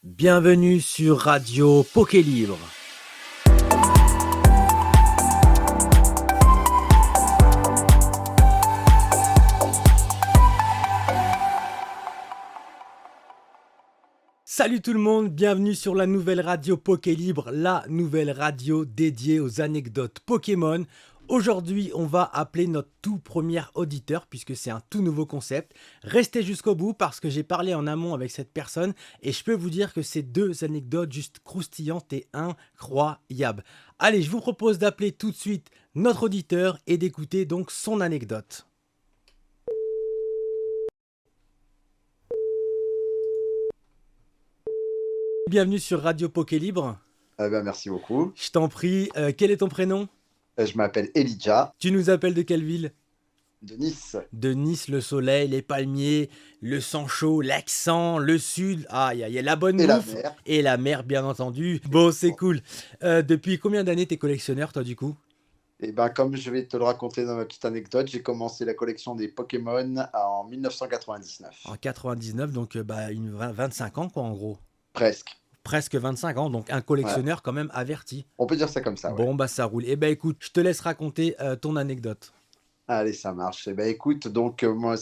Bienvenue sur Radio Pokélibre. Salut tout le monde, bienvenue sur la nouvelle radio Pokélibre, la nouvelle radio dédiée aux anecdotes Pokémon. Aujourd'hui, on va appeler notre tout premier auditeur puisque c'est un tout nouveau concept. Restez jusqu'au bout parce que j'ai parlé en amont avec cette personne et je peux vous dire que c'est deux anecdotes juste croustillantes et incroyables. Allez, je vous propose d'appeler tout de suite notre auditeur et d'écouter donc son anecdote. Bienvenue sur Radio Pokélibre. Merci beaucoup. Je t'en prie, quel est ton prénom ? Je m'appelle Elijah, Tu nous appelles de quelle ville ? de Nice. De Nice, le soleil, les palmiers, le sang chaud, l'accent, le sud, il y a la bonne Et la bouffe mer. et la mer bien entendu. Bon, c'est cool. Depuis combien d'années t'es collectionneur toi du coup ? Et comme je vais te le raconter dans ma petite anecdote, j'ai commencé la collection des Pokémon en 1999. En 99, donc 25 ans quoi en gros. Presque. Presque 25 ans, donc un collectionneur quand même averti. On peut dire ça comme ça, ouais. Bon, ça roule. Eh ben écoute, je te laisse raconter ton anecdote. Allez, ça marche. Écoute, donc moi,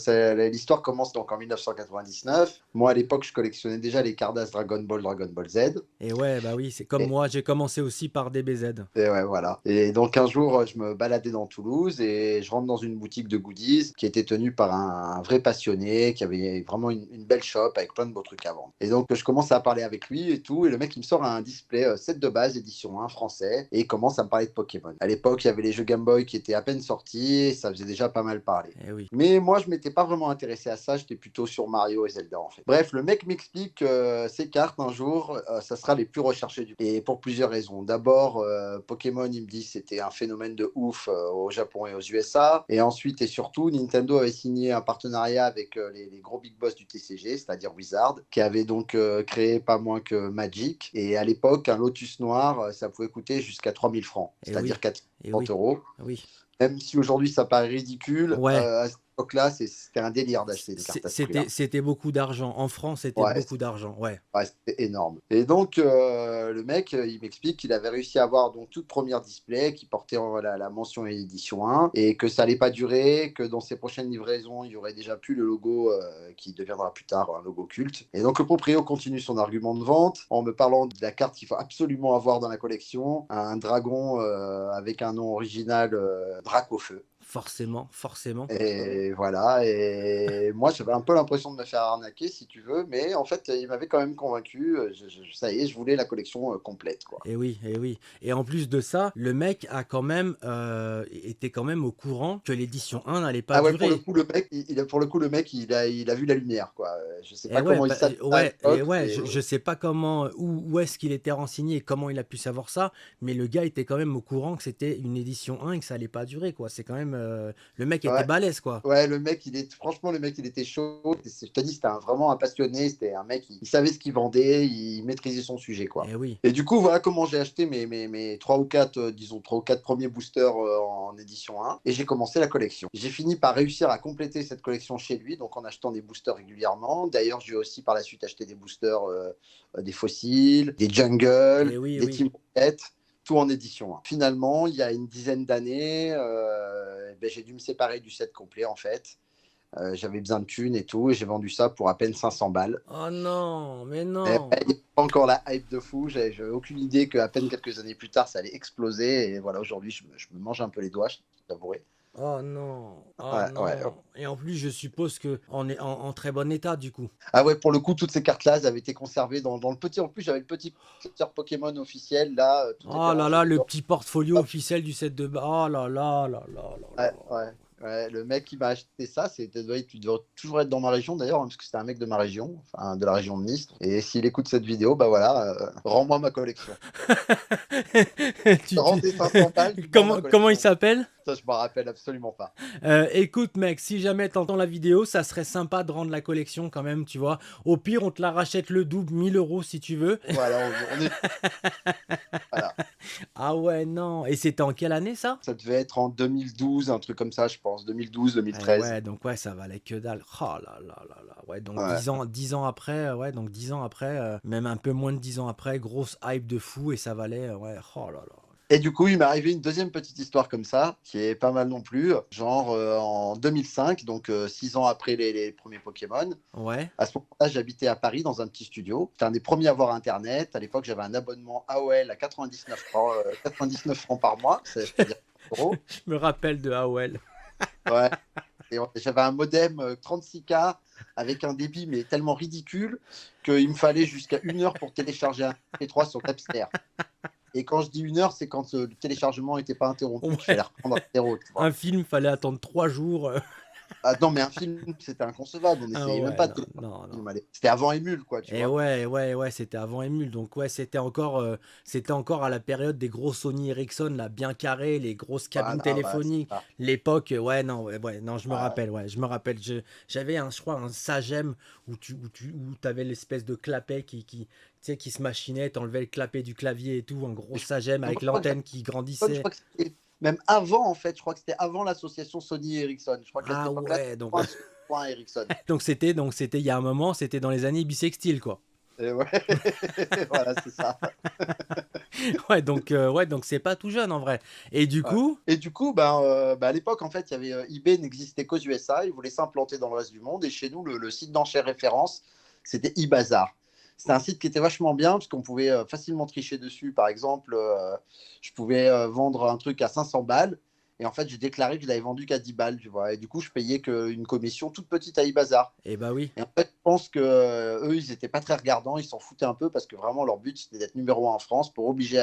l'histoire commence donc en 1999. Moi, à l'époque, je collectionnais déjà les Cardass Dragon Ball Z. Et ouais, bah oui, c'est comme moi, j'ai commencé aussi par DBZ. Et ouais, voilà. Et donc un jour, je me baladais dans Toulouse et je rentre dans une boutique de goodies qui était tenue par un vrai passionné, qui avait vraiment une belle shop avec plein de beaux trucs à vendre. Et donc je commence à parler avec lui et tout, et le mec il me sort un display set de base édition 1 français et il commence à me parler de Pokémon. À l'époque, il y avait les jeux Game Boy qui étaient à peine sortis, et ça faisait déjà pas mal parler. Eh oui. Mais moi, je m'étais pas vraiment intéressé à ça, j'étais plutôt sur Mario et Zelda en fait. Bref, le mec m'explique que ces cartes un jour, ça sera les plus recherchées du et pour plusieurs raisons. D'abord, Pokémon, il me dit c'était un phénomène de ouf au Japon et aux USA. Et ensuite et surtout, Nintendo avait signé un partenariat avec les gros big boss du TCG, c'est-à-dire Wizard, qui avait donc créé pas moins que Magic. Et à l'époque, un Lotus noir, ça pouvait coûter jusqu'à 3000 francs, c'est-à-dire 450 euros. Oui. Même si aujourd'hui ça paraît ridicule, ouais. À cette époque-là, c'était un délire d'acheter une carte à ce prix-là. C'était beaucoup d'argent. En France, c'était beaucoup d'argent. Ouais, c'était énorme. Et donc, le mec, il m'explique qu'il avait réussi à avoir donc toute première display qui portait la mention édition 1 et que ça allait pas durer, que dans ses prochaines livraisons, il y aurait déjà plus le logo qui deviendra plus tard un logo culte. Et donc, le proprio continue son argument de vente en me parlant de la carte qu'il faut absolument avoir dans la collection, un dragon avec un nom original, Dracofeu. Forcément. Et voilà, et moi j'avais un peu l'impression de me faire arnaquer si tu veux, mais en fait il m'avait quand même convaincu, ça y est, je voulais la collection complète quoi. Et oui. Et en plus de ça, le mec a quand même était quand même au courant que l'édition 1 n'allait pas durer. Pour le coup le mec il a vu la lumière quoi. Je sais pas comment il savait je sais pas comment où est-ce qu'il était renseigné et comment il a pu savoir ça, mais le gars était quand même au courant que c'était une édition 1 et que ça allait pas durer quoi. C'est quand même le mec était balèze quoi. Ouais, franchement le mec il était chaud, je te dis c'était vraiment un passionné, c'était un mec il savait ce qu'il vendait, il maîtrisait son sujet quoi. Et oui. Et du coup voilà comment j'ai acheté mes 3 ou 4 premiers boosters en édition 1 et j'ai commencé la collection. J'ai fini par réussir à compléter cette collection chez lui, donc en achetant des boosters régulièrement. D'ailleurs, j'ai aussi par la suite acheté des boosters, des fossiles, des jungles, des Team Rocket, tout en édition 1. Finalement, il y a une dizaine d'années, j'ai dû me séparer du set complet en fait. J'avais besoin de thunes et tout, et j'ai vendu ça pour à peine 500 balles. Oh non, mais non. Il n'y a pas encore la hype de fou, j'avais aucune idée qu'à peine quelques années plus tard, ça allait exploser. Et voilà, aujourd'hui, je me mange un peu les doigts, je t'avouerai. Oh non. Ouais. Et en plus, je suppose qu'on est en très bon état du coup. Ah ouais, pour le coup, toutes ces cartes-là, elles avaient été conservées dans le petit. En plus, j'avais le petit collecteur Pokémon officiel là. Oh là là, le petit portfolio officiel du set de base. Oh là là là là là. Ouais, le mec qui m'a acheté ça, tu dois toujours être dans ma région d'ailleurs, parce que c'était un mec de ma région, enfin de la région de Nice. Et s'il écoute cette vidéo, rends-moi ma collection. Rendez 500 balles. Comment il s'appelle ? Ça, je m'en rappelle absolument pas. Écoute, mec, si jamais t'entends la vidéo, ça serait sympa de rendre la collection quand même, tu vois. Au pire, on te la rachète le double, 1000 € si tu veux. Voilà, on est. Voilà. Ah ouais, non. Et c'était en quelle année ça? Ça devait être en 2012, un truc comme ça, je pense, Eh 2012-2013. ouais, donc ouais, ça valait que dalle. Oh là là là là. Ouais, donc Ouais. 10 ans après, ouais, donc 10 ans après, même un peu moins de 10 ans après, grosse hype de fou et ça valait, ouais, oh là là. Et du coup, il m'est arrivé une deuxième petite histoire comme ça, qui est pas mal non plus, genre en 2005, donc 6 ans après les premiers Pokémon. Ouais, À ce moment-là, j'habitais à Paris dans un petit studio. J'étais un des premiers à avoir Internet. À l'époque, j'avais un abonnement AOL à 99 francs par mois, c'est-à-dire euros. je me rappelle de Howell. Ouais. Et j'avais un modem 36K avec un débit mais tellement ridicule qu'il me fallait jusqu'à 1 heure pour télécharger un MP3 sur Napster. Et quand je dis 1 heure, c'est quand le téléchargement n'était pas interrompu, qu'il Ouais, fallait reprendre à zéro, tu vois. un film, fallait attendre 3 jours. Ah non, mais un film, c'était inconcevable. On Ah n'essayait même ouais, pas de non, télécharger non, un non. film. C'était avant Emule, quoi, tu Et vois. ouais, ouais, ouais, c'était avant Emule, donc ouais, c'était encore à la période des gros Sony Ericsson, là, bien carrés, les grosses cabines Voilà, ouais, c'est téléphoniques, ça. l'époque, ouais, ouais, non, Ouais. je me rappelle, j'avais je crois, un Sagem où t'avais l'espèce de clapet tu sais, qui se machinait, t'enlevais le clapet du clavier et tout, un gros Et Sagem moi, avec je crois que l'antenne qui je grandissait. crois que c'était même avant, en fait. Je crois que c'était avant l'association Sony et Ericsson. Je crois qu'à cette Ah époque-là, ouais, c'était pas un Ericsson. donc c'était, il y a un moment, c'était dans les années bissextiles, quoi. Et ouais, voilà, c'est ça. Ouais, donc c'est pas tout jeune en vrai. Et du Ouais. coup, Et du coup, à l'époque, en fait, il y avait eBay n'existait qu'aux USA. Ils voulaient s'implanter dans le reste du monde. Et chez nous, le site d'enchères référence, c'était eBazaar. C'était un site qui était vachement bien parce qu'on pouvait facilement tricher dessus. Par exemple, je pouvais vendre un truc à 500 balles. Et en fait, j'ai déclaré que je l'avais vendu qu'à 10 balles, tu vois. Et du coup, je payais qu'une commission toute petite à eBazaar. eh bah oui. Et en fait, je pense que eux, ils n'étaient pas très regardants, ils s'en foutaient un peu parce que vraiment leur but c'était d'être numéro 1 en France pour obliger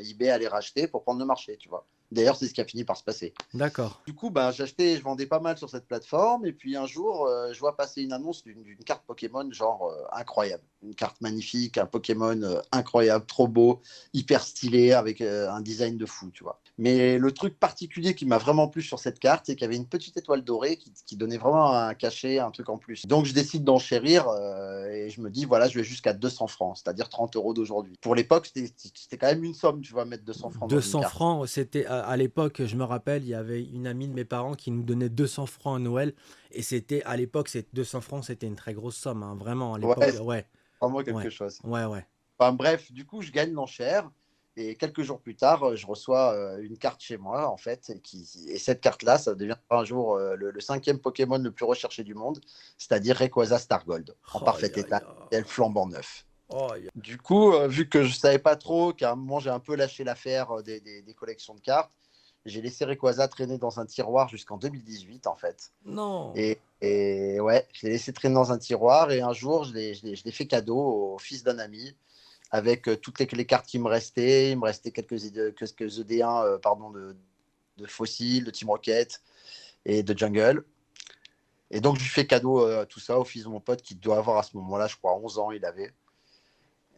eBay à les racheter pour prendre le marché, tu vois. D'ailleurs, c'est ce qui a fini par se passer. D'accord. Du coup, j'achetais et je vendais pas mal sur cette plateforme. Et puis un jour, je vois passer une annonce d'une carte Pokémon, genre incroyable. Une carte magnifique, un Pokémon incroyable, trop beau, hyper stylé, avec un design de fou, tu vois. Mais le truc particulier qui m'a vraiment plu sur cette carte, c'est qu'il y avait une petite étoile dorée qui donnait vraiment un cachet, un truc en plus. Donc je décide d'enchérir et je me dis, voilà, je vais jusqu'à 200 francs, c'est-à-dire 30 euros d'aujourd'hui. Pour l'époque, c'était quand même une somme, tu vois, mettre 200 francs dans une 200 carte. francs, c'était à l'époque, je me rappelle, il y avait une amie de mes parents qui nous donnait 200 francs à Noël. Et c'était à l'époque, 200 francs, c'était une très grosse somme, hein, vraiment, à Ouais, l'époque. c'est Ouais, vraiment ouais, quelque chose. ouais, ouais. Enfin, bref, du coup, je gagne l'enchère. Et quelques jours plus tard, je reçois une carte chez moi, en fait. Et cette carte-là, ça devient un jour le cinquième Pokémon le plus recherché du monde, c'est-à-dire Rayquaza Stargold, en Oh, parfait aïe, état, et elle flambant neuf. aïe. Du coup, vu que je ne savais pas trop, qu'à un moment, j'ai un peu lâché l'affaire des collections de cartes, j'ai laissé Rayquaza traîner dans un tiroir jusqu'en 2018, en fait. Non. Et ouais, je l'ai laissé traîner dans un tiroir. Et un jour, je l'ai fait cadeau au fils d'un ami avec toutes les cartes qui me restaient. Il me restait quelques ED1 pardon, de Fossil, de Team Rocket et de Jungle. Et donc, je lui fais cadeau tout ça au fils de mon pote qui doit avoir à ce moment-là, je crois, 11 ans, il avait.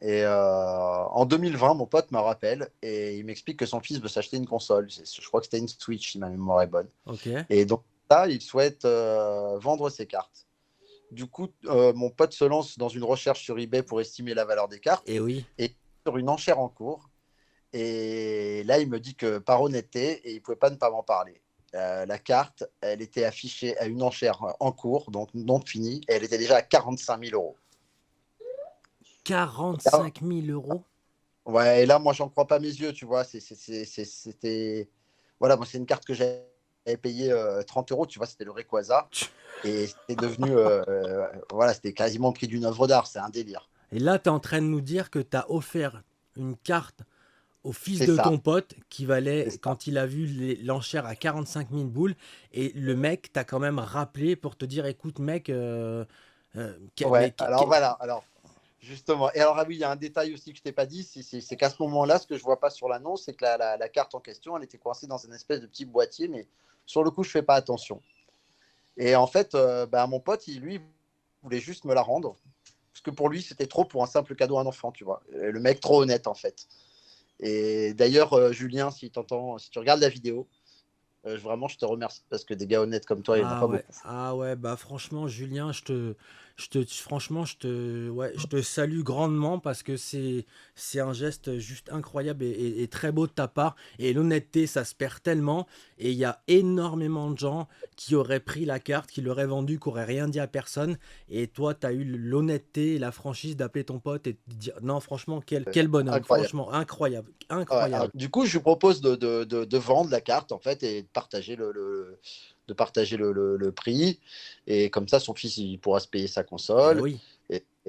Et en 2020, mon pote me rappelle et il m'explique que son fils veut s'acheter une console. Je crois que c'était une Switch, si ma mémoire est bonne. Ok. Et donc, là, il souhaite vendre ses cartes. Du coup, mon pote se lance dans une recherche sur eBay pour estimer la valeur des cartes Et oui. et sur une enchère en cours. Et là, il me dit que par honnêteté, et il ne pouvait pas ne pas m'en parler. La carte, elle était affichée à une enchère en cours, donc non finie, et elle était déjà à 45 000 euros. 45 000 euros. Ouais, et là, moi, j'en crois pas mes yeux, tu vois. C'était. Voilà, moi, c'est une carte que j'avais payée 30 euros, tu vois, c'était le Rayquaza. Et c'était devenu. Voilà, c'était quasiment le prix d'une œuvre d'art, c'est un délire. Et là, tu es en train de nous dire que tu as offert une carte au fils C'est de ça, ton pote qui c'est valait, ça. quand il a vu l'enchère à 45 000 boules, et le mec t'a quand même rappelé pour te dire, écoute mec, Ouais, alors voilà, alors justement. Et alors, ah oui, il y a un détail aussi que je t'ai pas dit, c'est qu'à ce moment-là, ce que je vois pas sur l'annonce, c'est que la carte en question, elle était coincée dans une espèce de petit boîtier, mais sur le coup, je fais pas attention. Et en fait, mon pote, lui, voulait juste me la rendre, parce que pour lui, c'était trop pour un simple cadeau à un enfant, tu vois. Et le mec trop honnête, en fait. Et d'ailleurs, Julien, si t'entends, si tu regardes la vidéo, vraiment, je te remercie, parce que des gars honnêtes comme toi, il n'y en a pas beaucoup. Ah ouais, bah franchement, Julien, franchement, je te salue grandement parce que c'est un geste juste incroyable et très beau de ta part. Et l'honnêteté, ça se perd tellement. Et il y a énormément de gens qui auraient pris la carte, qui l'auraient vendue, qui auraient rien dit à personne. Et toi, tu as eu l'honnêteté et la franchise d'appeler ton pote et de dire non, franchement, quel bonhomme. Incroyable. Franchement, incroyable. Ouais, alors, Incroyable. du coup, je lui propose de vendre la carte en fait et de partager de partager le prix. Et comme ça, son fils il pourra se payer sa Eh console. oui.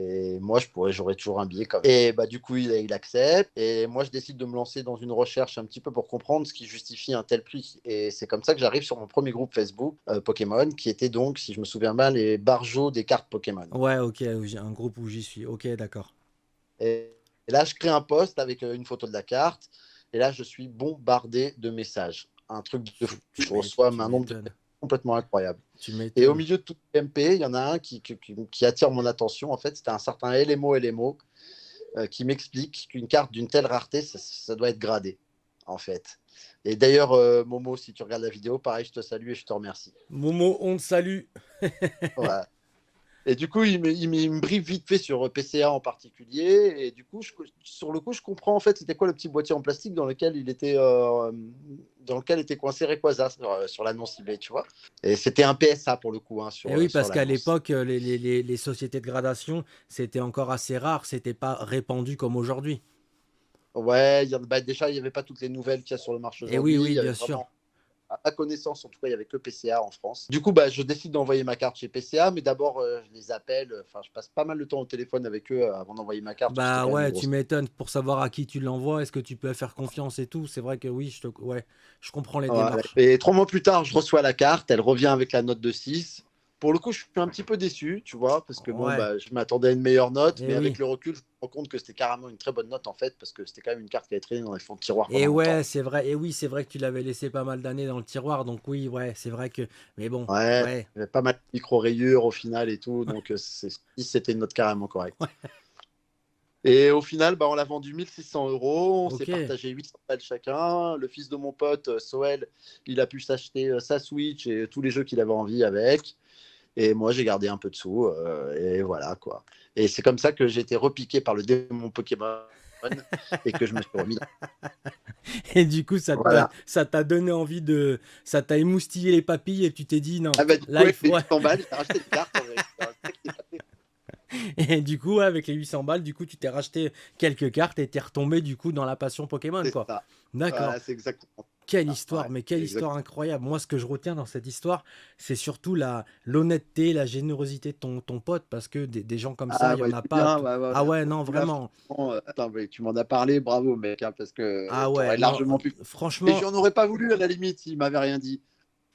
Et moi, j'aurai toujours un billet comme ça. Et bah, du coup, il accepte. Et moi, je décide de me lancer dans une recherche un petit peu pour comprendre ce qui justifie un tel prix. Et c'est comme ça que j'arrive sur mon premier groupe Facebook, Pokémon, qui était donc, si je me souviens bien, les barjots des cartes Pokémon. Ouais, ok, j'ai un groupe où j'y suis. Ok, d'accord. Et là, je crée un post avec une photo de la carte. Et là, je suis bombardé de messages. Un truc de fou. Je reçois Tu un nombre de m'étonnes. complètement incroyable. Tu Et au m'étonnes. milieu de tout le MP, il y en a un qui attire mon attention. En fait, c'était un certain LMO qui m'explique qu'une carte d'une telle rareté, ça doit être gradé, en fait. Et d'ailleurs, Momo, si tu regardes la vidéo, pareil, je te salue et je te remercie. Momo, on te salue. Ouais. Et du coup, il me briefe vite fait sur PCA en particulier. Et du coup, sur le coup, je comprends en fait c'était quoi le petit boîtier en plastique dans lequel était coincé Rayquaza sur l'annonce eBay, tu vois. Et c'était un PSA pour le coup hein, Et oui, sur parce qu'à l'annonce. l'époque, les sociétés de gradation, c'était encore assez rare, c'était pas répandu comme aujourd'hui. Ouais, bah, déjà, il n'y avait pas toutes les nouvelles qu'il y a sur le marché Et oui, aujourd'hui. Il oui, y avait bien sûr. vraiment, à ma connaissance, en tout cas, il n'y avait que PCA en France. Du coup, bah, je décide d'envoyer ma carte chez PCA, mais d'abord, je les appelle. Enfin, je passe pas mal de temps au téléphone avec eux avant d'envoyer ma carte, parce que c'était Bah quand même une ouais, tu grosse. m'étonnes pour savoir à qui tu l'envoies, est-ce que tu peux faire confiance et tout. C'est vrai que oui, ouais, je comprends les Ouais. démarches. Et 3 mois plus tard, je reçois la carte. Elle revient avec la note de 6. Pour le coup, je suis un petit peu déçu, tu vois, parce que bon, Ouais, bah, je m'attendais à une meilleure note, et mais avec oui. le recul, je me rends compte que c'était carrément une très bonne note en fait, parce que c'était quand même une carte qui avait traîné dans les fonds de tiroir Et pendant ouais, longtemps. c'est vrai. Et oui, c'est vrai que tu l'avais laissé pas mal d'années dans le tiroir. Donc oui, ouais, c'est vrai que. Mais bon, Ouais, ouais. il y avait pas mal de micro-rayures au final et tout, donc c'était une note carrément correcte. Et au final, bah, on l'a vendu 1 600 euros, on s'est Ok. partagé 800 balles chacun. Le fils de mon pote, Soel, il a pu s'acheter sa Switch et tous les jeux qu'il avait envie avec. Et moi, j'ai gardé un peu de sous, et voilà quoi. Et c'est comme ça que j'ai été repiqué par le démon Pokémon et que je me suis remis. Et du coup, Voilà. ça t'a donné envie de. Ça t'a émoustillé les papilles et tu t'es dit non, Ah bah, du coup, là il avec faut. les Ouais. 800 balles, j'ai racheté une carte en vérité. Et du coup, ouais, avec les 800 balles, du coup, tu t'es racheté quelques cartes et t'es retombé du coup dans la passion Pokémon, C'est quoi. ça. D'accord. Voilà, c'est exactement Quelle ça. histoire, Ouais, mais quelle histoire exactement. incroyable. Moi, ce que je retiens dans cette histoire, c'est surtout l'honnêteté, la générosité de ton pote, parce que des gens comme ça, Ah il y en ouais, a c'est pas. bien. Ouais, ouais, Ah ouais. ouais, non, Là, vraiment. franchement, attends, mais tu m'en as parlé, bravo mec, hein, parce Ah que tu ouais, aurais non, largement pu. Et je franchement, n'en aurais pas voulu à la limite s'il m'avait rien dit.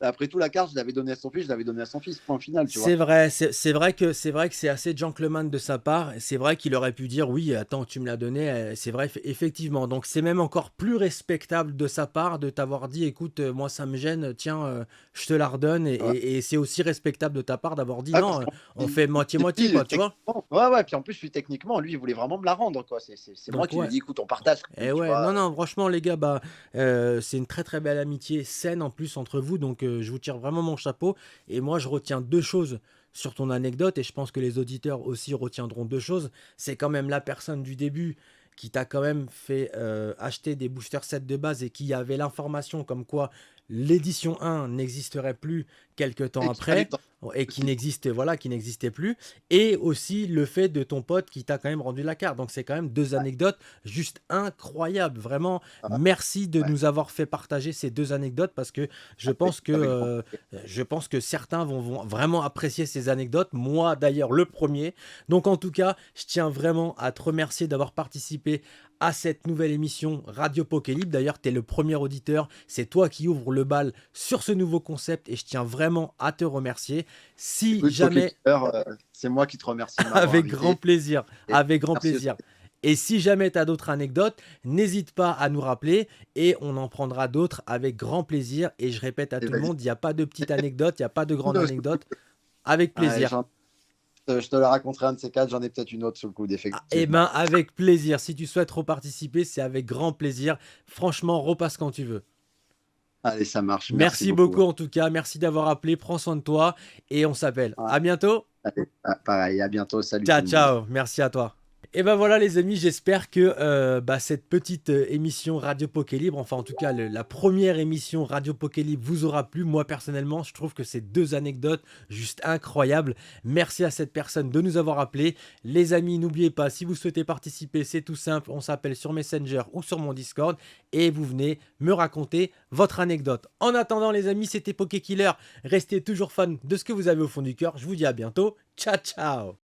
Après tout, la carte, je l'avais donnée à son fils, je l'avais donnée à son fils, point final, tu vois. c'est vrai que c'est assez gentleman de sa part. C'est vrai qu'il aurait pu dire oui, attends, tu me l'as donné. C'est vrai, effectivement. Donc c'est même encore plus respectable de sa part de t'avoir dit, écoute, moi ça me gêne, tiens, je te la redonne. Ouais. Et c'est aussi respectable de ta part d'avoir dit Ah, parce non, qu'en on plus, fait moitié-moitié, lui, quoi, tu vois. techniquement, ouais, ouais, puis en plus, lui, techniquement, lui, il voulait vraiment me la rendre, quoi. C'est moi Donc qui lui ai ouais. dit, écoute, on partage, Et tu ouais, vois. non, non, franchement, les gars, bah, c'est une très très belle amitié saine en plus entre vous, donc je vous tire vraiment mon chapeau. Et moi, je retiens deux choses sur ton anecdote, et je pense que les auditeurs aussi retiendront deux choses. C'est quand même la personne du début qui t'a quand même fait acheter des booster sets de base et qui avait l'information comme quoi l'édition 1 n'existerait plus quelques temps Et qu'il fallait après que t'en et aussi. qui n'existait plus, et aussi le fait de ton pote qui t'a quand même rendu la carte. Donc c'est quand même deux Ouais, anecdotes juste incroyables. Vraiment, ouais, merci de ouais. nous avoir fait partager ces deux anecdotes parce que Avec grand je pense que certains vont vraiment apprécier ces anecdotes. Moi d'ailleurs le premier. Donc en tout cas, je tiens vraiment à te remercier d'avoir participé à cette nouvelle émission Radio Pokélib. D'ailleurs, tu es le premier auditeur. C'est toi qui ouvre le bal sur ce nouveau concept et je tiens vraiment à te remercier. Si Écoute, jamais, Pokékeeper, c'est moi qui te remercie de m'avoir avec grand invité. plaisir, Et avec grand merci aussi. plaisir. Et si jamais tu as d'autres anecdotes, n'hésite pas à nous rappeler et on en prendra d'autres avec grand plaisir. Et je répète à Et tout le vas-y. monde, il n'y a pas de petite anecdote, il n'y a pas de grande anecdote. Avec Ouais, plaisir. je te la raconterai un de ces quatre, j'en ai peut-être une autre sous le coude, Ah, eh ben, effectivement. avec plaisir. Si tu souhaites reparticiper, c'est avec grand plaisir. Franchement, repasse quand tu veux. Allez, ça marche. Merci Merci beaucoup. beaucoup en tout cas. Merci d'avoir appelé. Prends soin de toi et on s'appelle. Ouais. À bientôt. Allez, pareil, à bientôt. Salut tout Ciao, le monde. ciao. Merci à toi. Et ben voilà les amis, j'espère que cette petite émission Radio Poké Libre, enfin en tout cas la première émission Radio Poké Libre vous aura plu. Moi personnellement, je trouve que c'est deux anecdotes juste incroyables. Merci à cette personne de nous avoir appelés. Les amis, n'oubliez pas, si vous souhaitez participer, c'est tout simple, on s'appelle sur Messenger ou sur mon Discord et vous venez me raconter votre anecdote. En attendant les amis, c'était Poké Killer. Restez toujours fan de ce que vous avez au fond du cœur. Je vous dis à bientôt. Ciao, ciao.